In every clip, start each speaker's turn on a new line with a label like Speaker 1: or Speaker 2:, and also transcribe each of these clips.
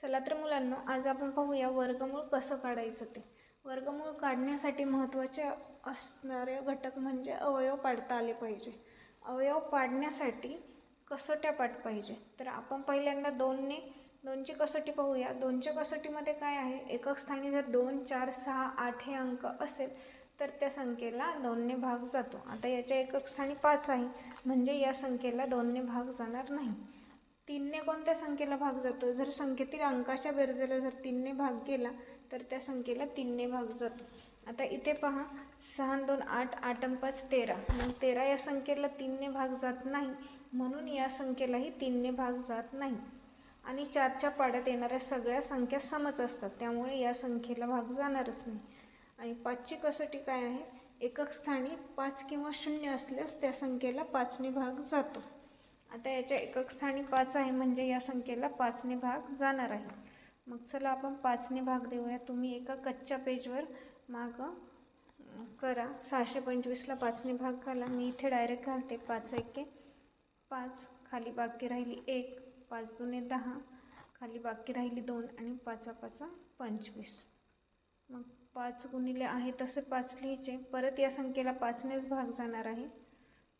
Speaker 1: चला तर मुलांनो, आज आपण पाहूया वर्गमूळ कसं काढायचं ते. वर्गमूळ काढण्यासाठी महत्त्वाचे असणारे घटक म्हणजे अवयव पाडता आले पाहिजे. अवयव पाडण्यासाठी कसोट्या पाठ पाहिजे. तर आपण पहिल्यांदा दोनची कसोटी पाहूया. दोनच्या कसोटीमध्ये काय आहे, एकक स्थानी जर 2, 4, 6, 8 हे अंक असेल तर त्या संख्येला 2ने भाग जातो. आता याच्या एकक स्थानी 5 आहे म्हणजे या संख्येला 2ने भाग जाणार नाही. 3ने कोणत्या संख्येला भाग जातो, जर संख्येतील अंकाच्या बेरजेला जर 3ने भाग गेला तर त्या संख्येला 3ने भाग जातो. आता इथे पहा, 6 2 8, 8 5 13. मग 13 या संख्येला 3ने भाग जात नाही म्हणून या संख्येलाही 3ने भाग जात नाही. आणि 4च्या पाड्यात येणाऱ्या सगळ्या संख्या समच असतात त्यामुळे या संख्येला भाग जाणारच नाही. आणि 5ची कसोटी काय आहे, एकक स्थानी 5 किंवा 0 असल्यास त्या संख्येला 5ने भाग जातो. आता याच्या एकक स्थानी 5 आहे म्हणजे या संख्येला 5ने भाग जाणार आहे. मग चला आपण 5ने भाग देऊया. तुम्ही एका कच्च्या पेजवर मागं करा. 625ला 5ने भाग घाला. मी इथे डायरेक्ट घालते. 5 एके 5, खाली बाकी राहिली 1, 5 दुने 10, खाली बाकी राहिली 2 आणि 5 5 25. मग 5 गुणिले आहे तसे 5 लिहायचे. परत या संख्येला 5नेच भाग जाणार आहे.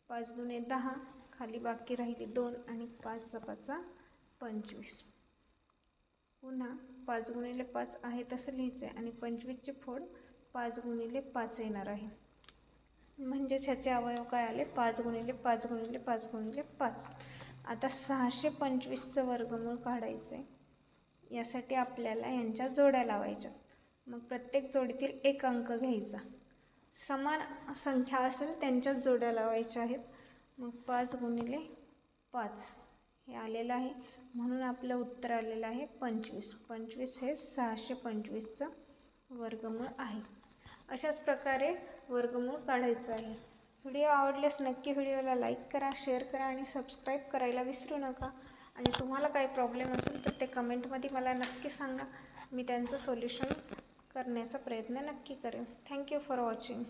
Speaker 1: 5 दुने 10, खाली बाकी राहिली 2 आणि 5 5 25. पुन्हा 5 गुणिले 5 आहे तसं लिहायचं आहे आणि 25ची फोड 5 गुणिले 5 येणार आहे. म्हणजेच ह्याचे अवयव काय आले, 5 गुणिले 5 गुणिले 5 गुणिले 5. आता 625चं वर्गमूळ काढायचं आहे. यासाठी आपल्याला यांच्या जोड्या लावायच्या. मग प्रत्येक जोडीतील एक अंक घ्यायचा. समान संख्या असेल त्यांच्याच जोड्या लावायच्या आहेत. मग 5 गुणिले 5 हे आलेलं आहे म्हणून आपलं उत्तर आलेलं आहे 25. 25 हे 625चं वर्गमूळ आहे. अशाच प्रकारे वर्गमूळ काढायचं आहे. व्हिडिओ आवडल्यास नक्की व्हिडिओला लाईक करा, शेअर करा आणि सबस्क्राईब करायला विसरू नका. आणि तुम्हाला काही प्रॉब्लेम असेल तर ते कमेंटमध्ये मला नक्की सांगा. मी त्यांचं सोल्युशन करण्याचा प्रयत्न नक्की करेन. Thank you for watching.